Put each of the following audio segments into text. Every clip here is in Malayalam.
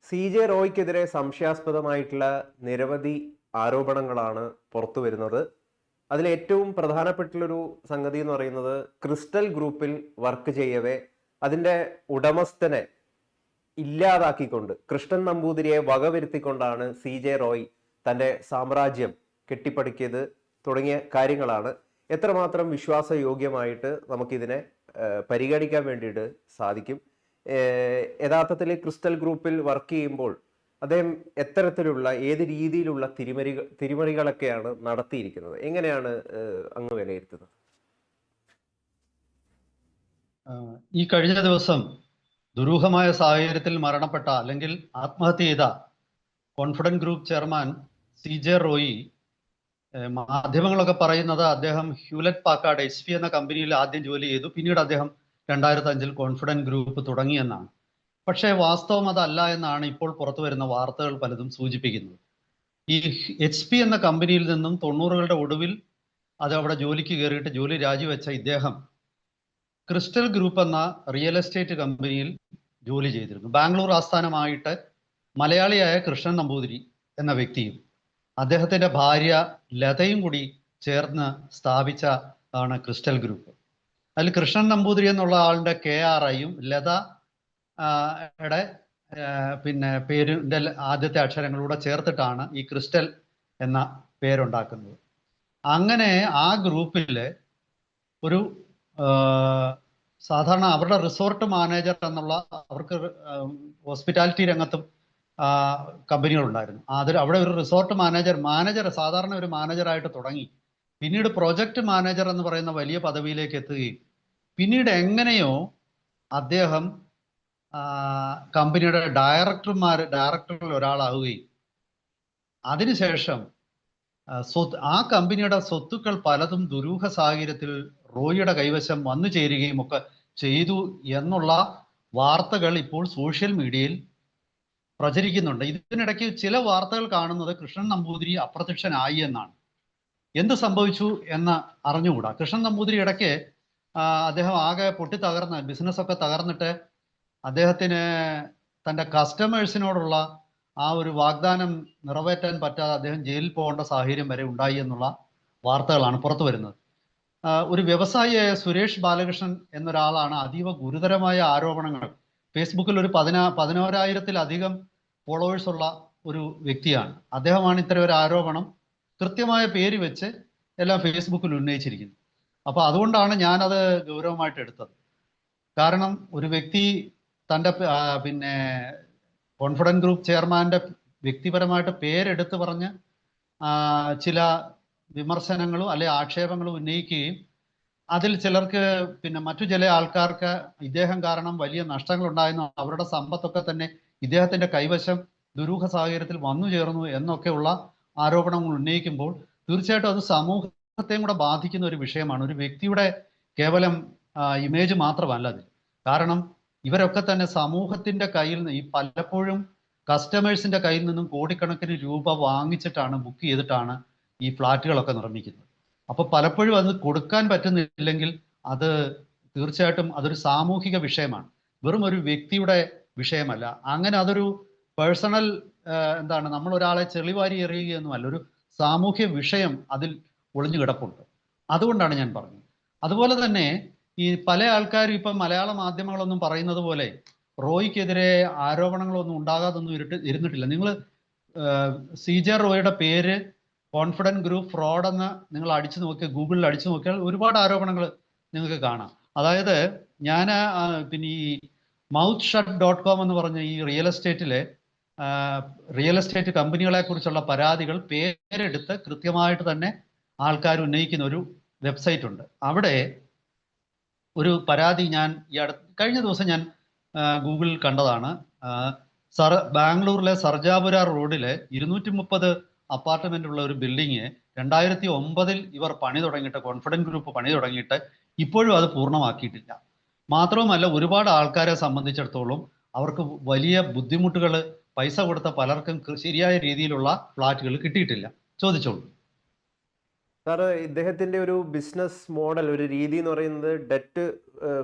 CJ റോയ്ക്കെതിരെ സംശയാസ്പദമായിട്ടുള്ള നിരവധി ആരോപണങ്ങളാണ് പുറത്തു വരുന്നത്. അതിലേറ്റവും പ്രധാനപ്പെട്ടുള്ളൊരു സംഗതി എന്ന് പറയുന്നത് ക്രിസ്റ്റൽ ഗ്രൂപ്പിൽ വർക്ക് ചെയ്യവേ അതിൻ്റെ ഉടമസ്ഥനെ ഇല്ലാതാക്കിക്കൊണ്ട് കൃഷ്ണൻ നമ്പൂതിരിയെ വകവരുത്തിക്കൊണ്ടാണ് CJ റോയ് തൻ്റെ സാമ്രാജ്യം കെട്ടിപ്പടുക്കിയത് തുടങ്ങിയ കാര്യങ്ങളാണ്. എത്രമാത്രം വിശ്വാസയോഗ്യമായിട്ട് നമുക്കിതിനെ പരിഗണിക്കാൻ വേണ്ടിയിട്ട് സാധിക്കും? യഥാർത്ഥത്തിൽ ക്രിസ്റ്റൽ ഗ്രൂപ്പിൽ വർക്ക് ചെയ്യുമ്പോൾ അദ്ദേഹം എത്തരത്തിലുള്ള ഏത് രീതിയിലുള്ള തിരിമറികളൊക്കെയാണ് നടത്തിയിരിക്കുന്നത്? എങ്ങനെയാണ് അങ്ങ് വിലയിരുത്തുന്നത്? ഈ കഴിഞ്ഞ ദിവസം ദുരൂഹമായ സാഹചര്യത്തിൽ മരണപ്പെട്ട അല്ലെങ്കിൽ ആത്മഹത്യ ചെയ്ത confident group chairman CJ Roy, മാധ്യമങ്ങളൊക്കെ പറയുന്നത് അദ്ദേഹം ഹ്യൂലറ്റ് പാക്കാർഡ് HP എന്ന കമ്പനിയിൽ ആദ്യം ജോലി ചെയ്തു, പിന്നീട് അദ്ദേഹം 2005 കോൺഫിഡന്റ് ഗ്രൂപ്പ് തുടങ്ങിയെന്നാണ്. പക്ഷേ വാസ്തവം അതല്ല എന്നാണ് ഇപ്പോൾ പുറത്തു വരുന്ന വാർത്തകൾ പലതും സൂചിപ്പിക്കുന്നത്. ഈ HP എന്ന കമ്പനിയിൽ നിന്നും 90കളുടെ ഒടുവിൽ അത് അവിടെ ജോലിക്ക് കയറിയിട്ട് ജോലി രാജിവെച്ച ഇദ്ദേഹം ക്രിസ്റ്റൽ ഗ്രൂപ്പ് എന്ന റിയൽ എസ്റ്റേറ്റ് കമ്പനിയിൽ ജോലി ചെയ്തിരുന്നു. ബാംഗ്ലൂർ ആസ്ഥാനമായിട്ട് മലയാളിയായ കൃഷ്ണൻ നമ്പൂതിരി എന്ന വ്യക്തിയും അദ്ദേഹത്തിൻ്റെ ഭാര്യ ലതയും കൂടി ചേർന്ന് സ്ഥാപിച്ച ആണ് ക്രിസ്റ്റൽ ഗ്രൂപ്പ്. അതിൽ കൃഷ്ണൻ നമ്പൂതിരി എന്നുള്ള ആളുടെ KRIയും ലത യുടെ പിന്നെ പേരിൻ്റെ ആദ്യത്തെ അക്ഷരങ്ങളൂടെ ചേർത്തിട്ടാണ് ഈ ക്രിസ്റ്റൽ എന്ന പേരുണ്ടാക്കുന്നത്. അങ്ങനെ ആ ഗ്രൂപ്പിൽ ഒരു സാധാരണ അവരുടെ റിസോർട്ട് മാനേജർ എന്നുള്ള, അവർക്ക് ഹോസ്പിറ്റാലിറ്റി രംഗത്തും കമ്പനികളുണ്ടായിരുന്നു. അവിടെ ഒരു റിസോർട്ട് മാനേജർ സാധാരണ ഒരു മാനേജറായിട്ട് തുടങ്ങി, പിന്നീട് പ്രൊജക്ട് മാനേജർ എന്ന് പറയുന്ന വലിയ പദവിയിലേക്ക് എത്തുകയും പിന്നീട് അദ്ദേഹം കമ്പനിയുടെ ഡയറക്ടറിൽ ഒരാളാവുകയും അതിനുശേഷം ആ കമ്പനിയുടെ സ്വത്തുക്കൾ പലതും ദുരൂഹ സാഹചര്യത്തിൽ റോയിയുടെ കൈവശം വന്നു ചേരുകയും ഒക്കെ ചെയ്തു എന്നുള്ള വാർത്തകൾ ഇപ്പോൾ സോഷ്യൽ മീഡിയയിൽ പ്രചരിക്കുന്നുണ്ട്. ഇതിനിടയ്ക്ക് ചില വാർത്തകൾ കാണുന്നത് കൃഷ്ണൻ നമ്പൂതിരി അപ്രത്യക്ഷനായി എന്നാണ്. എന്ത് സംഭവിച്ചു എന്ന് അറിഞ്ഞുകൂടാ. കൃഷ്ണൻ നമ്പൂതിരി ഇടയ്ക്ക് അദ്ദേഹം ആകെ പൊട്ടിത്തകർന്ന് ബിസിനസ്സൊക്കെ തകർന്നിട്ട് അദ്ദേഹത്തിന് തൻ്റെ കസ്റ്റമേഴ്സിനോടുള്ള ആ ഒരു വാഗ്ദാനം നിറവേറ്റാൻ പറ്റാതെ അദ്ദേഹം ജയിലിൽ പോകേണ്ട സാഹചര്യം വരെ ഉണ്ടായി എന്നുള്ള വാർത്തകളാണ് പുറത്തു വരുന്നത്. ഒരു വ്യവസായിയായ സുരേഷ് ബാലകൃഷ്ണൻ എന്നൊരാളാണ് അതീവ ഗുരുതരമായ ആരോപണങ്ങൾ, ഫേസ്ബുക്കിൽ ഒരു 11,000-ത്തിലധികം ഫോളോവേഴ്സ് ഉള്ള ഒരു വ്യക്തിയാണ്. അദ്ദേഹമാണ് ഇത്തരം ഒരു ആരോപണം കൃത്യമായ പേര് വെച്ച് എല്ലാം ഫേസ്ബുക്കിൽ ഉന്നയിച്ചിരിക്കുന്നത്. അപ്പോൾ അതുകൊണ്ടാണ് ഞാനത് ഗൗരവമായിട്ട് എടുത്തത്. കാരണം ഒരു വ്യക്തി തൻ്റെ പിന്നെ കോൺഫിഡന്റ് ഗ്രൂപ്പ് ചെയർമാൻ്റെ വ്യക്തിപരമായിട്ട് പേരെടുത്ത് പറഞ്ഞ് ചില വിമർശനങ്ങളും അല്ലെ ആക്ഷേപങ്ങളും ഉന്നയിക്കുകയും അതിൽ ചിലർക്ക് പിന്നെ മറ്റു ചില ആൾക്കാർക്ക് ഇദ്ദേഹം കാരണം വലിയ നഷ്ടങ്ങൾ ഉണ്ടായിരുന്നു, അവരുടെ സമ്പത്തൊക്കെ തന്നെ ഇദ്ദേഹത്തിൻ്റെ കൈവശം ദുരൂഹ സാഹചര്യത്തിൽ വന്നു ചേർന്നു എന്നൊക്കെയുള്ള ആരോപണങ്ങൾ ഉന്നയിക്കുമ്പോൾ തീർച്ചയായിട്ടും അത് സമൂഹത്തെയും കൂടെ ബാധിക്കുന്ന ഒരു വിഷയമാണ്. ഒരു വ്യക്തിയുടെ കേവലം ഇമേജ് മാത്രമല്ല അതിൽ. കാരണം ഇവരൊക്കെ തന്നെ സമൂഹത്തിൻ്റെ കയ്യിൽ നിന്ന്, ഈ പലപ്പോഴും കസ്റ്റമേഴ്സിൻ്റെ കയ്യിൽ നിന്നും കോടിക്കണക്കിന് രൂപ വാങ്ങിച്ചിട്ടാണ്, ബുക്ക് ചെയ്തിട്ടാണ് ഈ ഫ്ലാറ്റുകളൊക്കെ നിർമ്മിക്കുന്നത്. അപ്പോൾ പലപ്പോഴും അത് കൊടുക്കാൻ പറ്റുന്നില്ലെങ്കിൽ അത് തീർച്ചയായിട്ടും അതൊരു സാമൂഹിക വിഷയമാണ്, വെറും ഒരു വ്യക്തിയുടെ വിഷയമല്ല. അങ്ങനെ അതൊരു പേഴ്സണൽ നമ്മൾ ഒരാളെ ചെളിവാരി എറിയുകയൊന്നുമല്ല, ഒരു സാമൂഹ്യ വിഷയം അതിൽ ഒളിഞ്ഞു കിടപ്പുണ്ട്. അതുകൊണ്ടാണ് ഞാൻ പറഞ്ഞത്. അതുപോലെ തന്നെ ഈ പല ആൾക്കാരും ഇപ്പം മലയാള മാധ്യമങ്ങളൊന്നും പറയുന്നത് പോലെ റോയ്ക്കെതിരെ ആരോപണങ്ങളൊന്നും ഉണ്ടാകാതൊന്നും ഇരുന്നിട്ടില്ല. നിങ്ങൾ CJ റോയിയുടെ പേര് കോൺഫിഡന്റ് ഗ്രൂപ്പ് ഫ്രോഡ് എന്ന് നിങ്ങൾ അടിച്ചു നോക്കിയാൽ, ഗൂഗിളിൽ അടിച്ചു നോക്കിയാൽ ഒരുപാട് ആരോപണങ്ങൾ നിങ്ങൾക്ക് കാണാം. അതായത് ഞാൻ പിന്നെ ഈ mouthshut.com എന്ന് പറഞ്ഞ ഈ റിയൽ എസ്റ്റേറ്റ് കമ്പനികളെ കുറിച്ചുള്ള പരാതികൾ പേരെടുത്ത് കൃത്യമായിട്ട് തന്നെ ആൾക്കാർ ഉന്നയിക്കുന്ന ഒരു വെബ്സൈറ്റ് ഉണ്ട്. അവിടെ ഒരു പരാതി ഞാൻ കഴിഞ്ഞ ദിവസം ഞാൻ ഗൂഗിളിൽ കണ്ടതാണ്. ബാംഗ്ലൂരിലെ സർജാപുര റോഡിലെ 230 അപ്പാർട്ട്മെന്റ് ഉള്ള ഒരു ബിൽഡിങ് 2009 ഇവർ പണി തുടങ്ങിയിട്ട്, കോൺഫിഡന്റ് ഗ്രൂപ്പ് പണി തുടങ്ങിയിട്ട് ഇപ്പോഴും അത് പൂർണ്ണമാക്കിയിട്ടില്ല. മാത്രവുമല്ല ഒരുപാട് ആൾക്കാരെ സംബന്ധിച്ചിടത്തോളം അവർക്ക് വലിയ ബുദ്ധിമുട്ടുകൾ, പൈസ കൊടുത്ത പലർക്കും ശരിയായ രീതിയിലുള്ള ഫ്ലാറ്റുകൾ കിട്ടിയിട്ടില്ല. ചോദിച്ചോളൂ സാർ. ഇദ്ദേഹത്തിൻ്റെ ഒരു ബിസിനസ് മോഡൽ, ഒരു രീതി എന്ന് പറയുന്നത് ഡെറ്റ്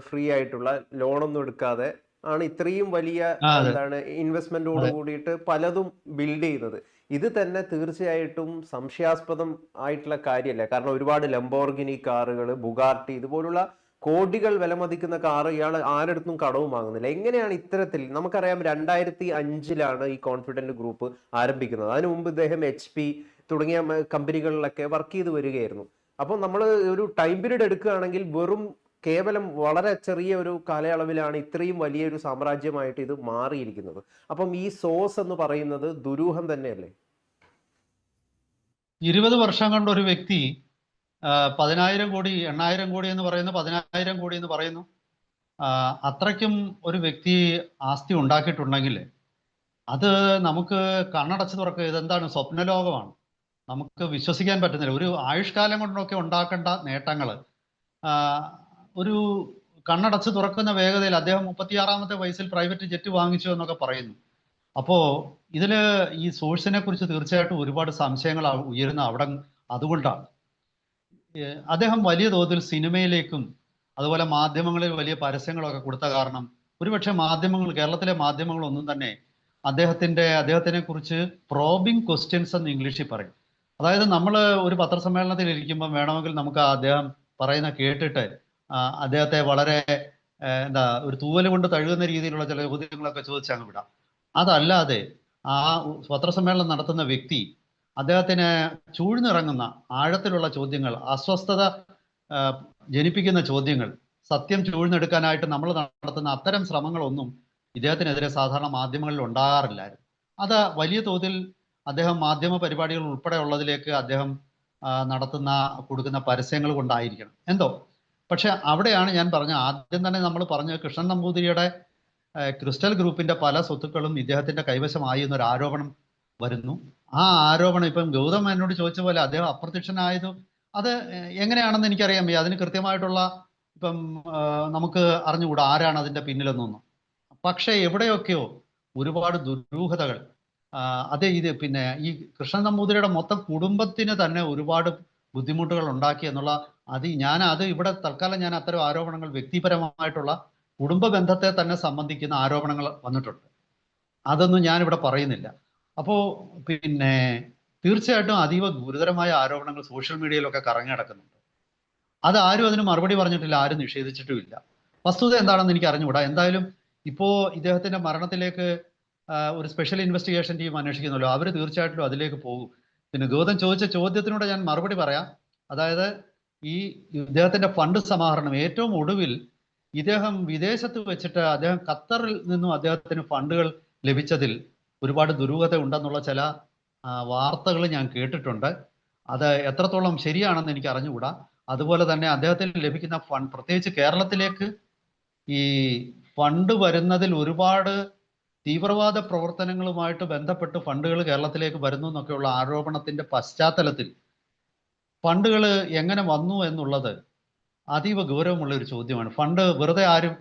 ഫ്രീ ആയിട്ടുള്ള, ലോണൊന്നും എടുക്കാതെ ആണ് ഇത്രയും വലിയ അതെ എന്താണ് ഇൻവെസ്റ്റ്മെന്റോട് അതെ. കൂടിയിട്ട് പലതും ബിൽഡ് ചെയ്യുന്നത്. ഇത് തന്നെ തീർച്ചയായിട്ടും സംശയാസ്പദം ആയിട്ടുള്ള കാര്യമല്ല. കാരണം ഒരുപാട് ലംബോർഗിനി കാറുകൾ, ബുഗാർട്ടി ഇതുപോലുള്ള കോടികൾ വിലമതിക്കുന്ന കാർ ഇയാൾ ആരടുത്തും കടവും വാങ്ങുന്നില്ല. എങ്ങനെയാണ് ഇത്തരത്തിൽ? നമുക്കറിയാം 2005 ഈ കോൺഫിഡന്റ് ഗ്രൂപ്പ് ആരംഭിക്കുന്നത്. അതിനു മുമ്പ് ഇദ്ദേഹം HP തുടങ്ങിയ കമ്പനികളിലൊക്കെ വർക്ക് ചെയ്ത് വരികയായിരുന്നു. അപ്പോൾ നമ്മൾ ഒരു ടൈം പീരീഡ് എടുക്കുകയാണെങ്കിൽ വെറും കേവലം വളരെ ചെറിയ ഒരു കാലയളവിലാണ് ഇത്രയും വലിയൊരു സാമ്രാജ്യമായിട്ട് ഇത് മാറിയിരിക്കുന്നത്. അപ്പം ഈ സോസ് എന്ന് പറയുന്നത് ദുരൂഹം തന്നെയല്ലേ? 20 വർഷം കൊണ്ട് ഒരു വ്യക്തി 10,000 കോടി 8,000 കോടി എന്ന് പറയുന്നു, 10,000 കോടി എന്ന് പറയുന്നു. അത്രയ്ക്കും ഒരു വ്യക്തി ആസ്തി ഉണ്ടാക്കിയിട്ടുണ്ടെങ്കിൽ അത് നമുക്ക് കണ്ണടച്ച് തുറക്കുക, ഇതെന്താണ് സ്വപ്നലോകമാണ്, നമുക്ക് വിശ്വസിക്കാൻ പറ്റുന്നില്ല. ഒരു ആയുഷ്കാലം കൊണ്ടൊക്കെ ഉണ്ടാക്കേണ്ട നേട്ടങ്ങൾ ഒരു കണ്ണടച്ച് തുറക്കുന്ന വേഗതയിൽ അദ്ദേഹം 36-ാമത്തെ വയസ്സിൽ പ്രൈവറ്റ് ജെറ്റ് വാങ്ങിച്ചു എന്നൊക്കെ പറയുന്നു. അപ്പോ ഇതില് ഈ സോഴ്സിനെ കുറിച്ച് തീർച്ചയായിട്ടും ഒരുപാട് സംശയങ്ങൾ ഉയരുന്ന അവിടെ അതുകൊണ്ടാണ്. അദ്ദേഹം വലിയ തോതിൽ സിനിമയിലേക്കും അതുപോലെ മാധ്യമങ്ങളിൽ വലിയ പരസ്യങ്ങളൊക്കെ കൊടുത്ത കാരണം ഒരുപക്ഷെ മാധ്യമങ്ങൾ, കേരളത്തിലെ മാധ്യമങ്ങളൊന്നും തന്നെ അദ്ദേഹത്തിനെ കുറിച്ച് പ്രോബിംഗ് ക്വസ്റ്റ്യൻസ് എന്ന് ഇംഗ്ലീഷിൽ പറയും. അതായത് നമ്മൾ ഒരു പത്രസമ്മേളനത്തിൽ ഇരിക്കുമ്പോൾ വേണമെങ്കിൽ നമുക്ക് അദ്ദേഹം പറയുന്ന കേട്ടിട്ട് അദ്ദേഹത്തെ വളരെ എന്താ ഒരു തൂവൽ കൊണ്ട് തഴുകുന്ന രീതിയിലുള്ള ചില ചോദ്യങ്ങളൊക്കെ ചോദിച്ചങ്ങ് വിടാം. അതല്ലാതെ ആ പത്രസമ്മേളനം നടത്തുന്ന വ്യക്തി അദ്ദേഹത്തിന് ചൂഴ്ന്നിറങ്ങുന്ന ആഴത്തിലുള്ള ചോദ്യങ്ങൾ, അസ്വസ്ഥത ജനിപ്പിക്കുന്ന ചോദ്യങ്ങൾ, സത്യം ചൂഴ്ന്നെടുക്കാനായിട്ട് നമ്മൾ നടത്തുന്ന അത്തരം ശ്രമങ്ങളൊന്നും ഇദ്ദേഹത്തിനെതിരെ സാധാരണ മാധ്യമങ്ങളിൽ ഉണ്ടാകാറില്ലായിരുന്നു. അത് വലിയ തോതിൽ അദ്ദേഹം മാധ്യമ പരിപാടികൾ ഉൾപ്പെടെ ഉള്ളതിലേക്ക് അദ്ദേഹം കൊടുക്കുന്ന പരസ്യങ്ങൾ കൊണ്ടായിരിക്കണം എന്തോ. പക്ഷെ അവിടെയാണ് ഞാൻ പറഞ്ഞ ആദ്യം തന്നെ നമ്മൾ പറഞ്ഞ കൃഷ്ണൻ നമ്പൂതിരിയുടെ ക്രിസ്റ്റൽ ഗ്രൂപ്പിന്റെ പല സ്വത്തുക്കളും ഇദ്ദേഹത്തിന്റെ കൈവശമായി എന്നൊരു ആരോപണം വരുന്നു. ആ ആരോപണം ഇപ്പം ഗൗതം എന്നോട് ചോദിച്ച പോലെ അദ്ദേഹം അപ്രത്യക്ഷനായത് അത് എങ്ങനെയാണെന്ന് എനിക്കറിയാൻ വയ്യ. അതിന് കൃത്യമായിട്ടുള്ള ഇപ്പം നമുക്ക് അറിഞ്ഞുകൂടാ ആരാണ് അതിന്റെ പിന്നിലെന്നൊന്നും. പക്ഷെ എവിടെയൊക്കെയോ ഒരുപാട് ദുരൂഹതകൾ ഇത് പിന്നെ ഈ കൃഷ്ണൻ നമ്പൂതിരിയുടെ മൊത്തം കുടുംബത്തിന് തന്നെ ഒരുപാട് ബുദ്ധിമുട്ടുകൾ ഉണ്ടാക്കി എന്നുള്ള അത് ഇവിടെ തൽക്കാലം ഞാൻ അത്തരം ആരോപണങ്ങൾ, വ്യക്തിപരമായിട്ടുള്ള കുടുംബ ബന്ധത്തെ തന്നെ സംബന്ധിക്കുന്ന ആരോപണങ്ങൾ വന്നിട്ടുണ്ട്. അതൊന്നും ഞാനിവിടെ പറയുന്നില്ല. അപ്പോൾ പിന്നെ തീർച്ചയായിട്ടും അതീവ ഗുരുതരമായ ആരോപണങ്ങൾ സോഷ്യൽ മീഡിയയിലൊക്കെ കറങ്ങി നടക്കുന്നുണ്ട്. ആരും അതിന് മറുപടി പറഞ്ഞിട്ടില്ല, ആരും നിഷേധിച്ചിട്ടുമില്ല. വസ്തുത എന്താണെന്ന് എനിക്ക് അറിഞ്ഞുകൂടാ. എന്തായാലും ഇപ്പോ ഇദ്ദേഹത്തിന്റെ മരണത്തിലേക്ക് ഒരു സ്പെഷ്യൽ ഇൻവെസ്റ്റിഗേഷൻ ടീം അന്വേഷിക്കുന്നല്ലോ, അവർ തീർച്ചയായിട്ടും അതിലേക്ക് പോകും. പിന്നെ ഗൗതം ചോദിച്ച ചോദ്യത്തിനൂടെ ഞാൻ മറുപടി പറയാം. അതായത് ഈ ഇദ്ദേഹത്തിന്റെ ഫണ്ട് സമാഹരണം ഏറ്റവും ഒടുവിൽ ഇദ്ദേഹം വിദേശത്ത് വെച്ചിട്ട് അദ്ദേഹം ഖത്തറിൽ നിന്നും അദ്ദേഹത്തിന് ഫണ്ടുകൾ ലഭിച്ചതിൽ ഒരുപാട് ദുരൂഹത ഉണ്ടെന്നുള്ള ചില വാർത്തകൾ ഞാൻ കേട്ടിട്ടുണ്ട്. അത് എത്രത്തോളം ശരിയാണെന്ന് എനിക്ക് അറിഞ്ഞുകൂടാ. അതുപോലെ തന്നെ അദ്ദേഹത്തിന് ലഭിക്കുന്ന ഫണ്ട്, പ്രത്യേകിച്ച് കേരളത്തിലേക്ക് ഈ ഫണ്ട് വരുന്നതിൽ ഒരുപാട് തീവ്രവാദ പ്രവർത്തനങ്ങളുമായിട്ട് ബന്ധപ്പെട്ട് ഫണ്ടുകൾ കേരളത്തിലേക്ക് വരുന്നു എന്നൊക്കെയുള്ള ആരോപണത്തിന്റെ പശ്ചാത്തലത്തിൽ ഫണ്ടുകൾ എങ്ങനെ വന്നു എന്നുള്ളത് അതീവ ഗൗരവമുള്ള ഒരു ചോദ്യമാണ്. ഫണ്ട് വെറുതെ ആരും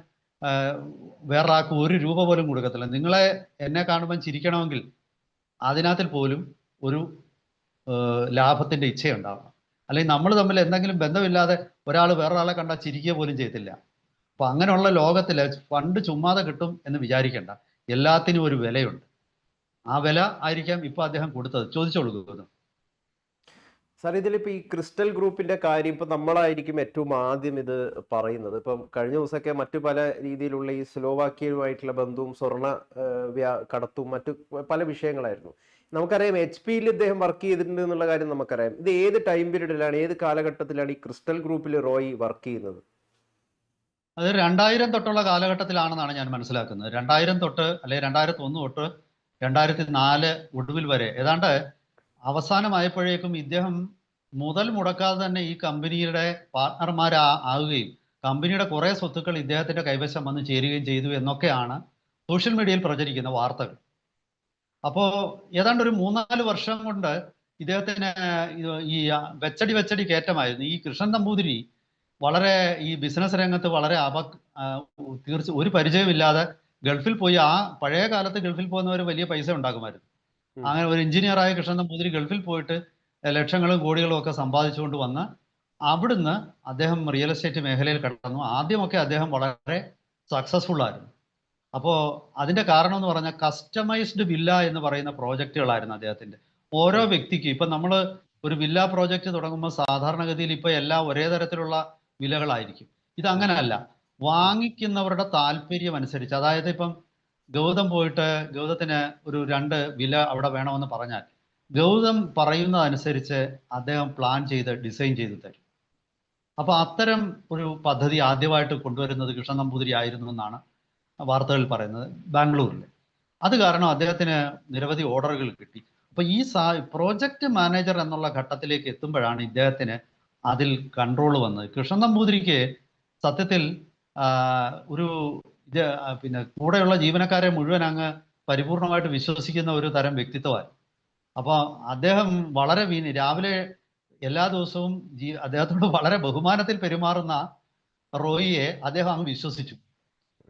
വേറൊരാൾക്ക് ഒരു രൂപ പോലും കൊടുക്കത്തില്ല. നിങ്ങളെ എന്നെ കാണുമ്പോൾ ചിരിക്കണമെങ്കിൽ അതിനകത്തിൽ പോലും ഒരു ലാഭത്തിന്റെ ഇച്ഛയുണ്ടാവണം. അല്ലെങ്കിൽ നമ്മൾ തമ്മിൽ എന്തെങ്കിലും ബന്ധമില്ലാതെ ഒരാൾ വേറൊരാളെ കണ്ടാൽ ചിരിക്കുക പോലും ചെയ്യത്തില്ല. അപ്പൊ അങ്ങനെയുള്ള ലോകത്തില് ഫണ്ട് ചുമ്മാതെ കിട്ടും എന്ന് വിചാരിക്കേണ്ട. എല്ലാത്തിനും ഒരു വിലയുണ്ട്. ആ വില ആയിരിക്കാം ഇപ്പൊ അദ്ദേഹം കൊടുത്തത്. ചോദിച്ചോളൂ. സാർ, ഇതിലിപ്പോ ഈ ക്രിസ്റ്റൽ ഗ്രൂപ്പിന്റെ കാര്യം ഇപ്പൊ നമ്മളായിരിക്കും ഏറ്റവും ആദ്യം ഇത് പറയുന്നത്. ഇപ്പം കഴിഞ്ഞ ദിവസമൊക്കെ മറ്റു പല രീതിയിലുള്ള ഈ സ്ലോവാക്യയുമായിട്ടുള്ള ബന്ധവും സ്വർണ്ണ കടത്തും മറ്റു പല വിഷയങ്ങളായിരുന്നു. നമുക്കറിയാം HP ഇദ്ദേഹം വർക്ക് ചെയ്തിട്ടുണ്ട് എന്നുള്ള കാര്യം നമുക്കറിയാം. ഇത് ഏത് ടൈം പീരീഡിലാണ്, ഏത് കാലഘട്ടത്തിലാണ് ഈ ക്രിസ്റ്റൽ ഗ്രൂപ്പിൽ റോയ് വർക്ക് ചെയ്യുന്നത്? അത് 2000 തൊട്ടുള്ള കാലഘട്ടത്തിലാണെന്നാണ് ഞാൻ മനസ്സിലാക്കുന്നത്. 2000 തൊട്ട് അല്ലെങ്കിൽ 2001 തൊട്ട് 2004 ഒടുവിൽ വരെ ഏതാണ്ട് അവസാനമായപ്പോഴേക്കും ഇദ്ദേഹം മുതൽ മുടക്കാതെ തന്നെ ഈ കമ്പനിയുടെ പാർട്ട്ണർമാരാകുകയും കമ്പനിയുടെ കുറെ സ്വത്തുക്കൾ ഇദ്ദേഹത്തിന്റെ കൈവശം വന്ന് ചേരുകയും ചെയ്തു എന്നൊക്കെയാണ് സോഷ്യൽ മീഡിയയിൽ പ്രചരിക്കുന്ന വാർത്തകൾ. അപ്പോ ഏതാണ്ട് ഒരു 3-4 വർഷം കൊണ്ട് ഇദ്ദേഹത്തിന് ഈ വെച്ചടി കയറ്റമായിരുന്നു. ഈ കൃഷ്ണൻ നമ്പൂതിരി വളരെ ഈ ബിസിനസ് രംഗത്ത് വളരെ ഒരു പരിചയമില്ലാതെ ഗൾഫിൽ പോയി, ആ പഴയ കാലത്ത് ഗൾഫിൽ പോകുന്നവർ വലിയ പൈസ ഉണ്ടാക്കുമായിരുന്നു. അങ്ങനെ ഒരു എഞ്ചിനീയറായ കൃഷ്ണൻ നമ്പൂതിരി ഗൾഫിൽ പോയിട്ട് ലക്ഷങ്ങളും കോടികളും ഒക്കെ സമ്പാദിച്ചുകൊണ്ട് വന്ന് അവിടുന്ന് അദ്ദേഹം റിയൽ എസ്റ്റേറ്റ് മേഖലയിൽ കടന്നു. ആദ്യമൊക്കെ അദ്ദേഹം വളരെ സക്സസ്ഫുൾ ആയിരുന്നു. അപ്പോൾ അതിന്റെ കാരണം എന്ന് പറഞ്ഞാൽ കസ്റ്റമൈസ്ഡ് വില്ല എന്ന് പറയുന്ന പ്രോജക്റ്റുകളായിരുന്നു അദ്ദേഹത്തിന്റെ. ഓരോ വ്യക്തിക്കും ഇപ്പൊ നമ്മൾ ഒരു വില്ല പ്രോജക്റ്റ് തുടങ്ങുമ്പോൾ സാധാരണഗതിയിൽ ഇപ്പൊ എല്ലാം ഒരേ തരത്തിലുള്ള വിലകളായിരിക്കും. ഇത് അങ്ങനെയല്ല. വാങ്ങിക്കുന്നവരുടെ താല്പര്യം അനുസരിച്ച്, അതായത് ഇപ്പം ഗൗതം പോയിട്ട് ഗൗതത്തിന് ഒരു 2 വില അവിടെ വേണമെന്ന് പറഞ്ഞാൽ ഗൗതം പറയുന്നതനുസരിച്ച് അദ്ദേഹം പ്ലാൻ ചെയ്ത് ഡിസൈൻ ചെയ്ത് തരും. അപ്പൊ അത്തരം ഒരു പദ്ധതി ആദ്യമായിട്ട് കൊണ്ടുവരുന്നത് കൃഷ്ണൻ നമ്പൂതിരി ആയിരുന്നു എന്നാണ് വാർത്തകൾ പറയുന്നത്, ബാംഗ്ലൂരിൽ. അത് കാരണം അദ്ദേഹത്തിന് നിരവധി ഓർഡറുകൾ കിട്ടി. അപ്പൊ ഈ പ്രോജക്റ്റ് മാനേജർ എന്നുള്ള ഘട്ടത്തിലേക്ക് എത്തുമ്പോഴാണ് ഇദ്ദേഹത്തിന് അതിൽ കൺട്രോൾ വന്നത്. കൃഷ്ണൻ നമ്പൂതിരിക്ക് സത്യത്തിൽ ഒരു പിന്നെ കൂടെയുള്ള ജീവനക്കാരെ മുഴുവൻ അങ്ങ് പരിപൂർണമായിട്ട് വിശ്വസിക്കുന്ന ഒരു തരം വ്യക്തിത്വമായി. അപ്പൊ അദ്ദേഹം വളരെ രാവിലെ എല്ലാ ദിവസവും അദ്ദേഹത്തോട് വളരെ ബഹുമാനത്തിൽ പെരുമാറുന്ന റോയിയെ അദ്ദേഹം അങ്ങ് വിശ്വസിച്ചു.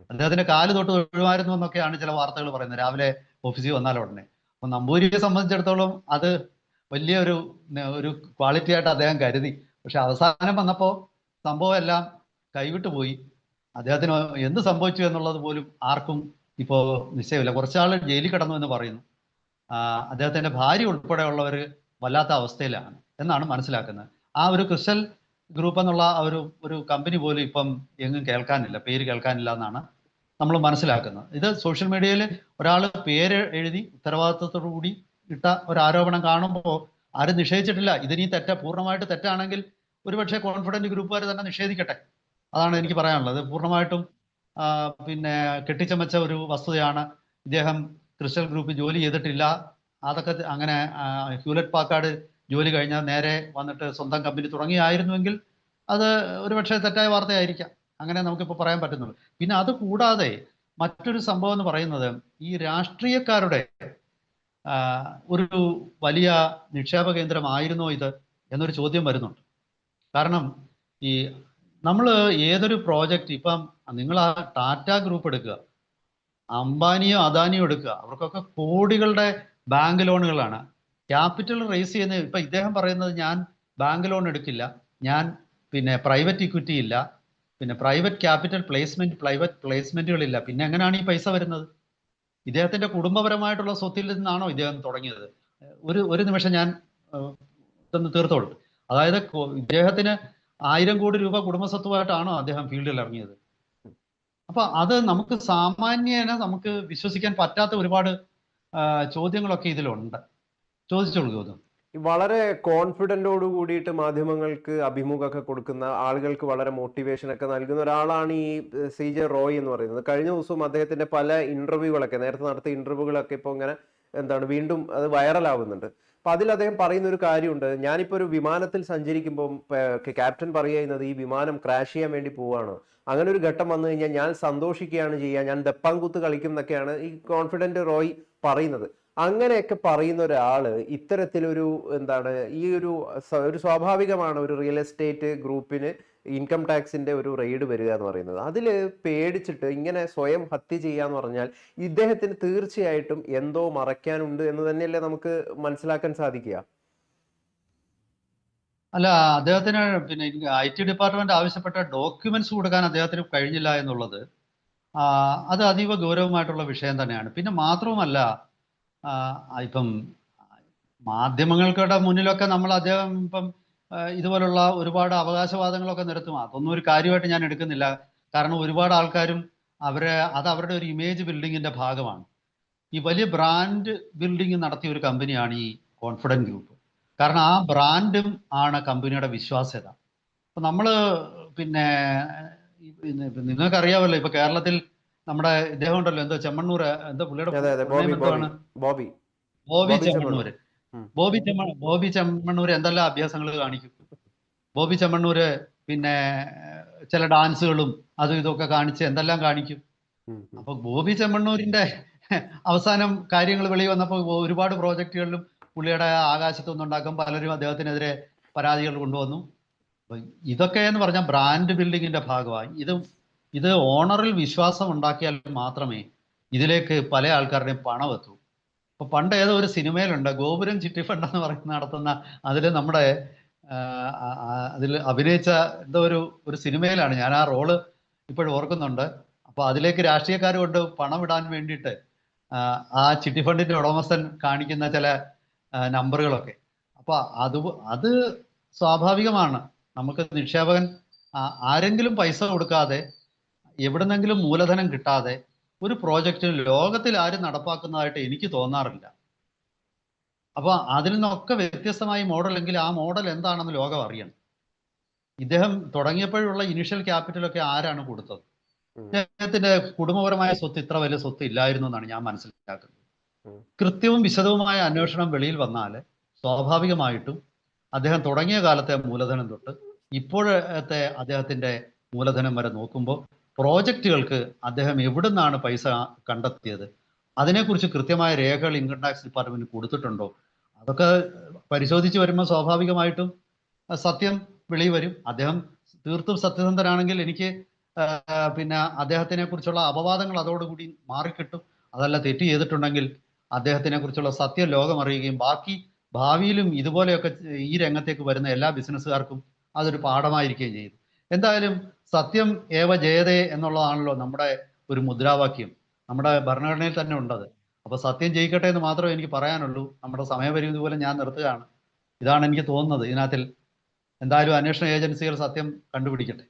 അദ്ദേഹത്തിന്റെ കാല് തൊട്ട് ഒഴിവായിരുന്നു എന്നൊക്കെയാണ് ചില വാർത്തകൾ പറയുന്നത്, രാവിലെ ഓഫീസിൽ വന്നാൽ ഉടനെ. അപ്പൊ നമ്പൂതിരിയെ സംബന്ധിച്ചിടത്തോളം അത് വലിയ ഒരു ക്വാളിറ്റി ആയിട്ട് അദ്ദേഹം കരുതി. പക്ഷെ അവസാനം വന്നപ്പോൾ സംഭവം എല്ലാം കൈവിട്ടു പോയി. അദ്ദേഹത്തിന് എന്ത് സംഭവിച്ചു എന്നുള്ളത് പോലും ആർക്കും ഇപ്പോ നിശ്ചയമില്ല. കുറച്ചാൾ ജയിലിൽ കിടന്നു എന്ന് പറയുന്നു. അദ്ദേഹത്തിന്റെ ഭാര്യ ഉൾപ്പെടെയുള്ളവർ വല്ലാത്ത അവസ്ഥയിലാണ് എന്നാണ് മനസ്സിലാക്കുന്നത്. ആ ഒരു ക്രിസ്റ്റൽ ഗ്രൂപ്പ് എന്നുള്ള ഒരു കമ്പനി പോലും ഇപ്പം എങ്ങും കേൾക്കാനില്ല, പേര് കേൾക്കാനില്ല എന്നാണ് നമ്മൾ മനസ്സിലാക്കുന്നത്. ഇത് സോഷ്യൽ മീഡിയയിൽ ഒരാൾ പേര് എഴുതി ഉത്തരവാദിത്വത്തോടു കൂടി ഇട്ട ഒരു ആരോപണം കാണുമ്പോൾ ആരും നിഷേധിച്ചിട്ടില്ല. ഇതിനീ പൂർണ്ണമായിട്ട് തെറ്റാണെങ്കിൽ ഒരുപക്ഷെ കോൺഫിഡന്റ് ഗ്രൂപ്പുകാർ തന്നെ നിഷേധിക്കട്ടെ. അതാണ് എനിക്ക് പറയാനുള്ളത്. പൂർണ്ണമായിട്ടും പിന്നെ കെട്ടിച്ചമച്ച ഒരു വസ്തുതയാണ്. ഇദ്ദേഹം ക്രിസ്റ്റൽ ഗ്രൂപ്പ് ജോലി ചെയ്തിട്ടില്ല. അതൊക്കെ അങ്ങനെ ഹ്യൂലറ്റ് പാക്കാർഡ് ജോലി കഴിഞ്ഞാൽ നേരെ വന്നിട്ട് സ്വന്തം കമ്പനി തുടങ്ങിയായിരുന്നുവെങ്കിൽ അത് ഒരുപക്ഷെ തെറ്റായ വാർത്തയായിരിക്കാം. അങ്ങനെ നമുക്കിപ്പോൾ പറയാൻ പറ്റുന്നുള്ളൂ. പിന്നെ അത് കൂടാതെ മറ്റൊരു സംഭവം എന്ന് പറയുന്നത് ഈ രാഷ്ട്രീയക്കാരുടെ ഒരു വലിയ നിക്ഷേപ കേന്ദ്രമായിരുന്നോ ഇത് എന്നൊരു ചോദ്യം വരുന്നുണ്ട്. കാരണം ഈ നമ്മൾ ഏതൊരു പ്രോജക്റ്റ്, ഇപ്പം നിങ്ങൾ ആ ടാറ്റ ഗ്രൂപ്പ് എടുക്കുക, അംബാനിയോ അദാനിയോ എടുക്കുക, അവർക്കൊക്കെ കോടികളുടെ ബാങ്ക് ലോണുകളാണ്. ക്യാപിറ്റൽ റേസ് ചെയ്യുന്ന ഇപ്പൊ ഇദ്ദേഹം പറയുന്നത് ഞാൻ ബാങ്ക് ലോൺ എടുക്കില്ല, ഞാൻ പിന്നെ പ്രൈവറ്റ് ഇക്വിറ്റി ഇല്ല, പിന്നെ പ്രൈവറ്റ് ക്യാപിറ്റൽ പ്രൈവറ്റ് പ്ലേസ്മെന്റുകളില്ല. പിന്നെ എങ്ങനെയാണ് ഈ പൈസ വരുന്നത്? ഇദ്ദേഹത്തിന്റെ കുടുംബപരമായിട്ടുള്ള സ്വത്തിൽ നിന്നാണോ ഇദ്ദേഹം തുടങ്ങിയത്? ഒരു നിമിഷം ഞാൻ ഇതൊന്ന് തീർത്തോളൂ. അതായത് ഇദ്ദേഹത്തിന് 1000 കോടി രൂപ കുടുംബസ്വത്തുമായിട്ടാണോ അദ്ദേഹം ഫീൽഡിൽ ഇറങ്ങിയത്? അപ്പൊ അത് നമുക്ക് സാമാന്യേന നമുക്ക് വിശ്വസിക്കാൻ പറ്റാത്ത ഒരുപാട് ചോദ്യങ്ങളൊക്കെ ഇതിലുണ്ട്. ചോദിച്ചോളൂ ഗൗതം. വളരെ കോൺഫിഡൻറ്റോട് കൂടിയിട്ട് മാധ്യമങ്ങൾക്ക് അഭിമുഖമൊക്കെ കൊടുക്കുന്ന ആളുകൾക്ക് വളരെ മോട്ടിവേഷൻ ഒക്കെ നൽകുന്ന ഒരാളാണ് ഈ CJ റോയ് എന്ന് പറയുന്നത്. കഴിഞ്ഞ ദിവസവും അദ്ദേഹത്തിന്റെ പല ഇന്റർവ്യൂകളൊക്കെ, നേരത്തെ നടത്തിയ ഇന്റർവ്യൂകളൊക്കെ ഇപ്പോൾ ഇങ്ങനെ വീണ്ടും അത് വൈറലാവുന്നുണ്ട്. അപ്പൊ അതിൽ അദ്ദേഹം പറയുന്ന ഒരു കാര്യമുണ്ട്. ഞാനിപ്പോൾ ഒരു വിമാനത്തിൽ സഞ്ചരിക്കുമ്പോൾ ക്യാപ്റ്റൻ പറയുന്നത് ഈ വിമാനം ക്രാഷ് ചെയ്യാൻ വേണ്ടി പോവാണ്, അങ്ങനെ ഒരു ഘട്ടം വന്നു കഴിഞ്ഞാൽ ഞാൻ സന്തോഷിക്കുകയാണ് ചെയ്യുക, ഞാൻ ദപ്പാങ്കൂത്ത് കളിക്കും എന്നൊക്കെയാണ് ഈ കോൺഫിഡന്റ് റോയ് പറയുന്നത്. അങ്ങനെയൊക്കെ പറയുന്ന ഒരാള് ഇത്തരത്തിലൊരു ഈ ഒരു സ്വാഭാവികമാണ് ഒരു റിയൽ എസ്റ്റേറ്റ് ഗ്രൂപ്പിന് ഇൻകം ടാക്സിന്റെ ഒരു റെയ്ഡ് വരിക എന്ന് പറയുന്നത്. അതിൽ പേടിച്ചിട്ട് ഇങ്ങനെ സ്വയം ഹത്യ ചെയ്യാന്ന് പറഞ്ഞാൽ ഇദ്ദേഹത്തിന് തീർച്ചയായിട്ടും എന്തോ മറയ്ക്കാനുണ്ട് എന്ന് തന്നെയല്ലേ നമുക്ക് മനസ്സിലാക്കാൻ സാധിക്കുക. അല്ല, അദ്ദേഹത്തിന് പിന്നെ IT ഡിപ്പാർട്ട്മെന്റ് ആവശ്യപ്പെട്ട ഡോക്യുമെന്റ്സ് കൊടുക്കാൻ അദ്ദേഹത്തിന് കഴിഞ്ഞില്ല എന്നുള്ളത് അത് അതീവ ഗൗരവമായിട്ടുള്ള വിഷയം തന്നെയാണ്. പിന്നെ മാത്രവുമല്ല, ഇപ്പം മാധ്യമങ്ങൾക്കുടെ മുന്നിലൊക്കെ നമ്മൾ അദ്ദേഹം ഇപ്പം ഇതുപോലുള്ള ഒരുപാട് അവകാശവാദങ്ങളൊക്കെ നിരത്തും. അതൊന്നും ഒരു കാര്യമായിട്ട് ഞാൻ എടുക്കുന്നില്ല. കാരണം ഒരുപാട് ആൾക്കാരും അത് അവരുടെ ഒരു ഇമേജ് ബിൽഡിങ്ങിന്റെ ഭാഗമാണ്. ഈ വലിയ ബ്രാൻഡ് ബിൽഡിംഗ് നടത്തിയ ഒരു കമ്പനിയാണ് ഈ കോൺഫിഡന്റ് ഗ്രൂപ്പ്. കാരണം ആ ബ്രാൻഡും ആണ് കമ്പനിയുടെ വിശ്വാസ്യത. അപ്പൊ നമ്മള് പിന്നെ നിങ്ങൾക്കറിയാമല്ലോ, ഇപ്പൊ കേരളത്തിൽ നമ്മുടെ ഇദ്ദേഹം ഉണ്ടല്ലോ, എന്തോ ചെമ്മണ്ണൂർ, എന്തോ പുള്ളിയുടെ എന്താണ്, ബോബി ചെമ്മണ്ണൂര് എന്തെല്ലാം അഭ്യാസങ്ങൾ കാണിക്കും. ബോബി ചെമ്മണ്ണൂര് പിന്നെ ചില ഡാൻസുകളും അതും ഇതൊക്കെ കാണിച്ച് എന്തെല്ലാം കാണിക്കും. അപ്പൊ ബോബി ചെമ്മണ്ണൂരിന്റെ അവസാനം കാര്യങ്ങൾ വെളി വന്നപ്പോൾ ഒരുപാട് പ്രോജക്റ്റുകളിലും പുള്ളിയുടെ ആകാശത്തൊന്നുണ്ടാക്കും, പലരും അദ്ദേഹത്തിനെതിരെ പരാതികൾ കൊണ്ടുവന്നു. ഇതൊക്കെ എന്ന് പറഞ്ഞാൽ ബ്രാൻഡ് ബിൽഡിങ്ങിന്റെ ഭാഗമായി. ഇത് ഓണറിൽ വിശ്വാസം ഉണ്ടാക്കിയാൽ മാത്രമേ ഇതിലേക്ക് പല ആൾക്കാരുടെയും പണം എത്തൂ. അപ്പൊ പണ്ട് ഏതോ ഒരു സിനിമയിലുണ്ട്, ഗോപുരം ചിട്ടി ഫണ്ട് എന്ന് പറയുന്ന നടത്തുന്ന, അതിൽ അഭിനയിച്ച എന്തോ ഒരു സിനിമയിലാണ്, ഞാൻ ആ റോള് ഇപ്പോഴും ഓർക്കുന്നുണ്ട്. അപ്പൊ അതിലേക്ക് രാഷ്ട്രീയക്കാർ കൊണ്ട് പണം ഇടാൻ വേണ്ടിയിട്ട് ആ ചിട്ടി ഫണ്ടിന്റെ ഉടമസ്ഥൻ കാണിക്കുന്ന ചില നമ്പറുകളൊക്കെ. അപ്പൊ അത് സ്വാഭാവികമാണ്. നമുക്ക് നിക്ഷേപകൻ ആരെങ്കിലും പൈസ കൊടുക്കാതെ, എവിടുന്നെങ്കിലും മൂലധനം കിട്ടാതെ ഒരു പ്രോജക്റ്റ് ലോകത്തിൽ ആരും നടപ്പാക്കുന്നതായിട്ട് എനിക്ക് തോന്നാറില്ല. അപ്പൊ അതിൽ നിന്നൊക്കെ വ്യത്യസ്തമായി മോഡലെങ്കിൽ ആ മോഡൽ എന്താണെന്ന് ലോകം അറിയണം. ഇദ്ദേഹം തുടങ്ങിയപ്പോഴുള്ള ഇനിഷ്യൽ ക്യാപിറ്റലൊക്കെ ആരാണ് കൊടുത്തത്? അദ്ദേഹത്തിന്റെ കുടുംബപരമായ സ്വത്ത് ഇത്ര വലിയ സ്വത്ത് ഇല്ലായിരുന്നു എന്നാണ് ഞാൻ മനസ്സിലാക്കുന്നത്. കൃത്യവും വിശദവുമായ അന്വേഷണം വെളിയിൽ വന്നാൽ സ്വാഭാവികമായിട്ടും അദ്ദേഹം തുടങ്ങിയ കാലത്തെ മൂലധനം തൊട്ട് ഇപ്പോഴത്തെ അദ്ദേഹത്തിന്റെ മൂലധനം വരെ നോക്കുമ്പോൾ പ്രോജക്റ്റുകൾക്ക് അദ്ദേഹം എവിടുന്നാണ് പൈസ കണ്ടെത്തിയത്, അതിനെക്കുറിച്ച് കൃത്യമായ രേഖകൾ ഇൻകം ടാക്സ് ഡിപ്പാർട്ട്മെന്റ് കൊടുത്തിട്ടുണ്ടോ, അതൊക്കെ പരിശോധിച്ച് വരുമ്പോൾ സ്വാഭാവികമായിട്ടും സത്യം വെളി വരും. അദ്ദേഹം തീർത്തും സത്യസന്ധനാണെങ്കിൽ എനിക്ക് പിന്നെ അദ്ദേഹത്തിനെ കുറിച്ചുള്ള അപവാദങ്ങൾ അതോടുകൂടി മാറിക്കിട്ടും. അതല്ല തെറ്റ് ചെയ്തിട്ടുണ്ടെങ്കിൽ അദ്ദേഹത്തിനെ കുറിച്ചുള്ള സത്യം ലോകം അറിയുകയും ബാക്കി ഭാവിയിലും ഇതുപോലെയൊക്കെ ഈ രംഗത്തേക്ക് വരുന്ന എല്ലാ ബിസിനസ്സുകാർക്കും അതൊരു പാഠമായിരിക്കുകയും ചെയ്യും. എന്തായാലും സത്യം ഏവ ജയതേ എന്നുള്ളതാണല്ലോ നമ്മുടെ ഒരു മുദ്രാവാക്യം. നമ്മുടെ ഭരണഘടനയിൽ തന്നെ ഉണ്ടത്. അപ്പൊ സത്യം ജയിക്കട്ടെ എന്ന് മാത്രമേ എനിക്ക് പറയാനുള്ളൂ. നമ്മുടെ സമയപരിമിതി പോലെ ഞാൻ നിർത്തുകയാണ്. ഇതാണ് എനിക്ക് തോന്നുന്നത്. ഇതിനകത്തിൽ എന്തായാലും അന്വേഷണ ഏജൻസികൾ സത്യം കണ്ടുപിടിക്കട്ടെ.